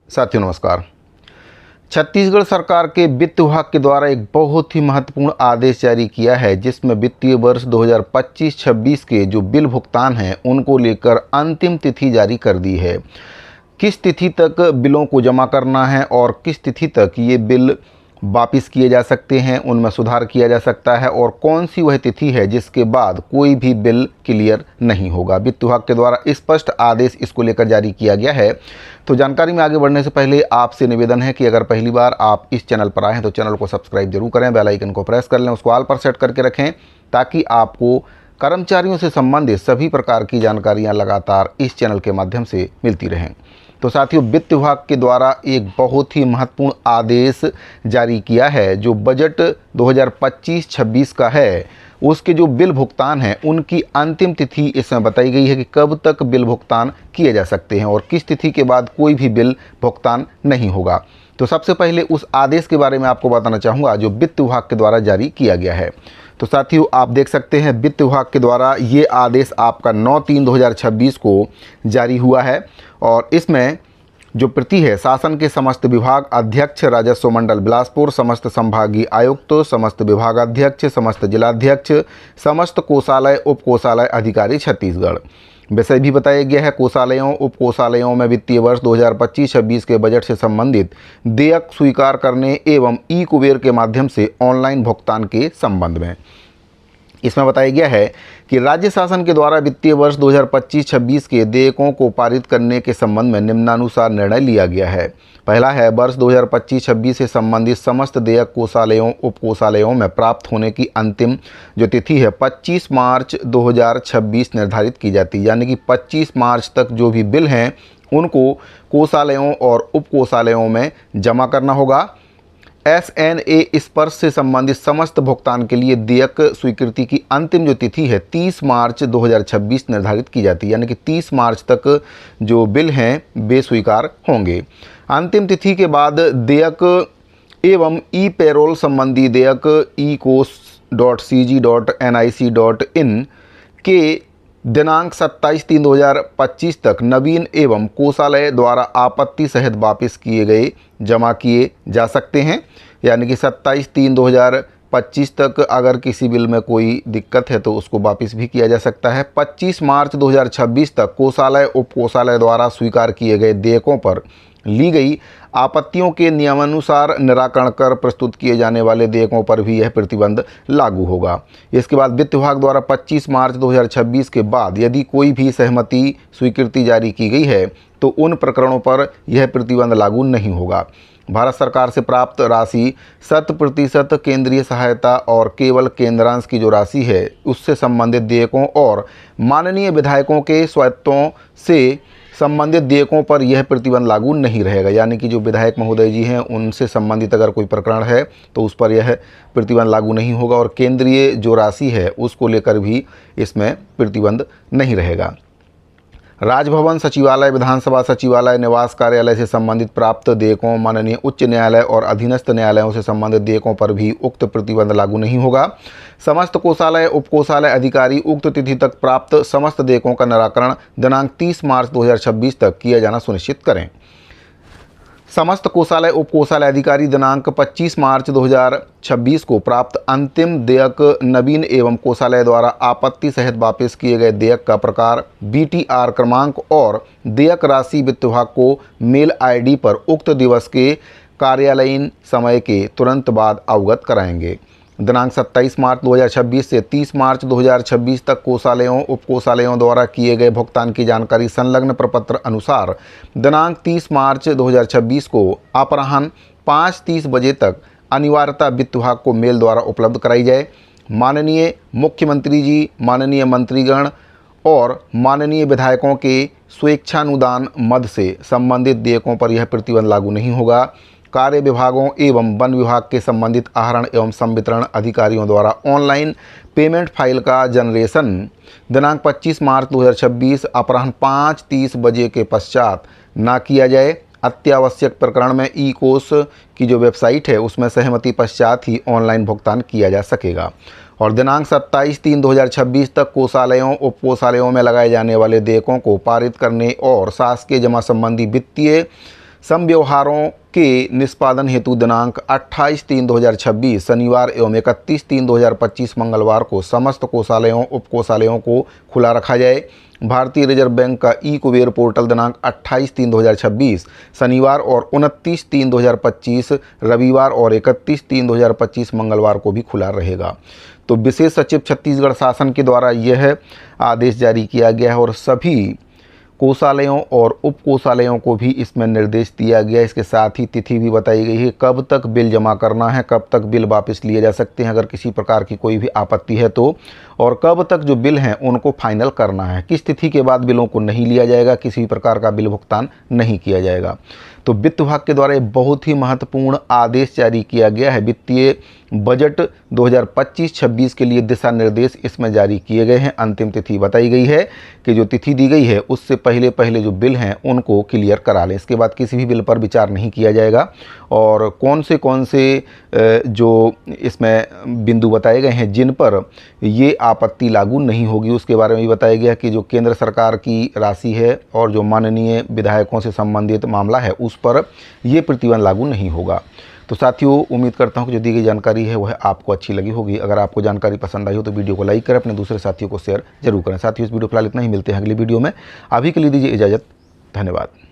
साथियों नमस्कार। छत्तीसगढ़ सरकार के वित्त विभाग के द्वारा एक बहुत ही महत्वपूर्ण आदेश जारी किया है, जिसमें वित्तीय वर्ष 2025-26 के जो बिल भुगतान हैं उनको लेकर अंतिम तिथि जारी कर दी है। किस तिथि तक बिलों को जमा करना है और किस तिथि तक ये बिल वापिस किए जा सकते हैं, उनमें सुधार किया जा सकता है और कौन सी वह तिथि है जिसके बाद कोई भी बिल क्लियर नहीं होगा। वित्त विभाग के द्वारा स्पष्ट आदेश इसको लेकर जारी किया गया है। तो जानकारी में आगे बढ़ने से पहले आपसे निवेदन है कि अगर पहली बार आप इस चैनल पर आए हैं तो चैनल को सब्सक्राइब जरूर करें, बेल आइकन को प्रेस कर लें, उसको ऑल पर सेट करके रखें ताकि आपको कर्मचारियों से संबंधित सभी प्रकार की जानकारियाँ लगातार इस चैनल के माध्यम से मिलती रहें। तो साथियों, वित्त विभाग के द्वारा एक बहुत ही महत्वपूर्ण आदेश जारी किया है। जो बजट 2025-26 का है उसके जो बिल भुगतान हैं उनकी अंतिम तिथि इसमें बताई गई है कि कब तक बिल भुगतान किए जा सकते हैं और किस तिथि के बाद कोई भी बिल भुगतान नहीं होगा। तो सबसे पहले उस आदेश के बारे में आपको बताना चाहूँगा जो वित्त विभाग के द्वारा जारी किया गया है। तो साथियों, आप देख सकते हैं वित्त विभाग के द्वारा ये आदेश आपका 9/3/2026 को जारी हुआ है और इसमें जो प्रति है शासन के समस्त विभाग अध्यक्ष, राजस्व मंडल बिलासपुर, समस्त संभागीय आयुक्त, समस्त विभागाध्यक्ष, समस्त जिलाध्यक्ष, समस्त कोषालय उप कोषालय अधिकारी छत्तीसगढ़। विषय भी बताया गया है कोषालयों उप कोषालयों में वित्तीय वर्ष 2025-26 के बजट से संबंधित देयक स्वीकार करने एवं ई कुबेर के माध्यम से ऑनलाइन भुगतान के संबंध में। इसमें बताया गया है कि राज्य शासन के द्वारा वित्तीय वर्ष 2025-26 के देयकों को पारित करने के संबंध में निम्नानुसार निर्णय लिया गया है। पहला है, वर्ष 2025-26 से संबंधित समस्त देयक कोषालयों उप कोषालयों में प्राप्त होने की अंतिम जो तिथि है 25 मार्च 2026 निर्धारित की जाती है। यानी कि 25 मार्च तक जो भी बिल हैं उनको कोषालयों और उप कोषालयों में जमा करना होगा। SNA स्पर्श से संबंधित समस्त भुगतान के लिए देयक स्वीकृति की अंतिम जो तिथि है 30 मार्च 2026 निर्धारित की जाती है। यानी कि 30 मार्च तक जो बिल हैं वे स्वीकार होंगे। अंतिम तिथि के बाद देयक एवं ई पेरोल संबंधी देयक ecos.cg.nic.in के दिनांक 27/3/2025 तक नवीन एवं कोषालय द्वारा आपत्ति सहित वापस किए गए जमा किए जा सकते हैं। यानी कि 27/3/2025 तक अगर किसी बिल में कोई दिक्कत है तो उसको वापस भी किया जा सकता है। 25 मार्च 2026 तक कोषालय उप कोषालय द्वारा स्वीकार किए गए देयकों पर ली गई आपत्तियों के नियमानुसार निराकरण कर प्रस्तुत किए जाने वाले देयकों पर भी यह प्रतिबंध लागू होगा। इसके बाद वित्त विभाग द्वारा 25 मार्च 2026 के बाद यदि कोई भी सहमति स्वीकृति जारी की गई है तो उन प्रकरणों पर यह प्रतिबंध लागू नहीं होगा। भारत सरकार से प्राप्त राशि 100% केंद्रीय सहायता और केवल केंद्रांश की जो राशि है उससे संबंधित देयकों और माननीय विधायकों के स्वायत्तों से संबंधित देयकों पर यह प्रतिबंध लागू नहीं रहेगा। यानी कि जो विधायक महोदय जी हैं उनसे संबंधित अगर कोई प्रकरण है तो उस पर यह प्रतिबंध लागू नहीं होगा और केंद्रीय जो राशि है उसको लेकर भी इसमें प्रतिबंध नहीं रहेगा। राजभवन सचिवालय, विधानसभा सचिवालय, निवास कार्यालय से संबंधित प्राप्त देयकों, माननीय उच्च न्यायालय और अधीनस्थ न्यायालयों से संबंधित देयकों पर भी उक्त प्रतिबंध लागू नहीं होगा। समस्त कोषालय उप कोषालय अधिकारी उक्त तिथि तक प्राप्त समस्त देयकों का निराकरण दिनांक 30 मार्च 2026 तक किया जाना सुनिश्चित करें। समस्त कोषालय उप कोषालय अधिकारी दिनांक 25 मार्च 2026 को प्राप्त अंतिम देयक नवीन एवं कोषालय द्वारा आपत्ति सहित वापस किए गए देयक का प्रकार, BTR क्रमांक और देयक राशि वित्त विभाग को मेल ID पर उक्त दिवस के कार्यालयीन समय के तुरंत बाद अवगत कराएंगे। दिनांक 27 मार्च 2026 से 30 मार्च 2026 तक कोषालयों उप कोषालयों द्वारा किए गए भुगतान की जानकारी संलग्न प्रपत्र अनुसार दिनांक 30 मार्च 2026 को अपराह्न 5:30 बजे तक अनिवार्यता वित्त विभाग को मेल द्वारा उपलब्ध कराई जाए। माननीय मुख्यमंत्री जी, माननीय मंत्रीगण और माननीय विधायकों के स्वेच्छानुदान मद से संबंधित देयकों पर यह प्रतिबंध लागू नहीं होगा। कार्य विभागों एवं वन विभाग के संबंधित आहरण एवं संवितरण अधिकारियों द्वारा ऑनलाइन पेमेंट फाइल का जनरेशन दिनांक 25 मार्च 2026 अपराह्न 5:30 बजे के पश्चात ना किया जाए। अत्यावश्यक प्रकरण में ecos की जो वेबसाइट है उसमें सहमति पश्चात ही ऑनलाइन भुगतान किया जा सकेगा। और दिनांक 27/3/2026 तक कोषालयों उप कोषालयों में लगाए जाने वाले देयकों को पारित करने और शासकीय जमा संबंधी वित्तीय समव्यवहारों के निष्पादन हेतु दिनांक 28/3/2026 शनिवार एवं 31/3/2025 मंगलवार को समस्त कोषालयों उपकोषालयों को खुला रखा जाए। भारतीय रिजर्व बैंक का ई कुबेर पोर्टल दिनांक 28/3/2026 शनिवार और 29/3/2025 रविवार और 31/3/2025 मंगलवार को भी खुला रहेगा। तो विशेष सचिव छत्तीसगढ़ शासन के द्वारा यह आदेश जारी किया गया है और सभी कोषालयों और उप कोषालयों को भी इसमें निर्देश दिया गया है। इसके साथ ही तिथि भी बताई गई है कब तक बिल जमा करना है, कब तक बिल वापस लिए जा सकते हैं अगर किसी प्रकार की कोई भी आपत्ति है तो, और कब तक जो बिल हैं उनको फाइनल करना है, किस तिथि के बाद बिलों को नहीं लिया जाएगा, किसी प्रकार का बिल भुगतान नहीं किया जाएगा। तो वित्त विभाग के द्वारा एक बहुत ही महत्वपूर्ण आदेश जारी किया गया है। वित्तीय बजट 2025-26 के लिए दिशा निर्देश इसमें जारी किए गए हैं। अंतिम तिथि बताई गई है कि जो तिथि दी गई है उससे पहले पहले जो बिल हैं उनको क्लियर करा लें। इसके बाद किसी भी बिल पर विचार नहीं किया जाएगा। और कौन से जो इसमें बिंदु बताए गए हैं जिन पर ये आपत्ति लागू नहीं होगी उसके बारे में भी बताया गया कि जो केंद्र सरकार की राशि है और जो माननीय विधायकों से संबंधित मामला है उस पर ये प्रतिबंध लागू नहीं होगा। तो साथियों, उम्मीद करता हूं कि जो दी गई जानकारी है वह आपको अच्छी लगी होगी। अगर आपको जानकारी पसंद आई हो तो वीडियो को लाइक करें, अपने दूसरे साथियों को शेयर जरूर करें। साथियों, इस वीडियो फिलहाल इतना ही, मिलते हैं अगली वीडियो में। अभी के लिए दीजिए इजाज़त। धन्यवाद।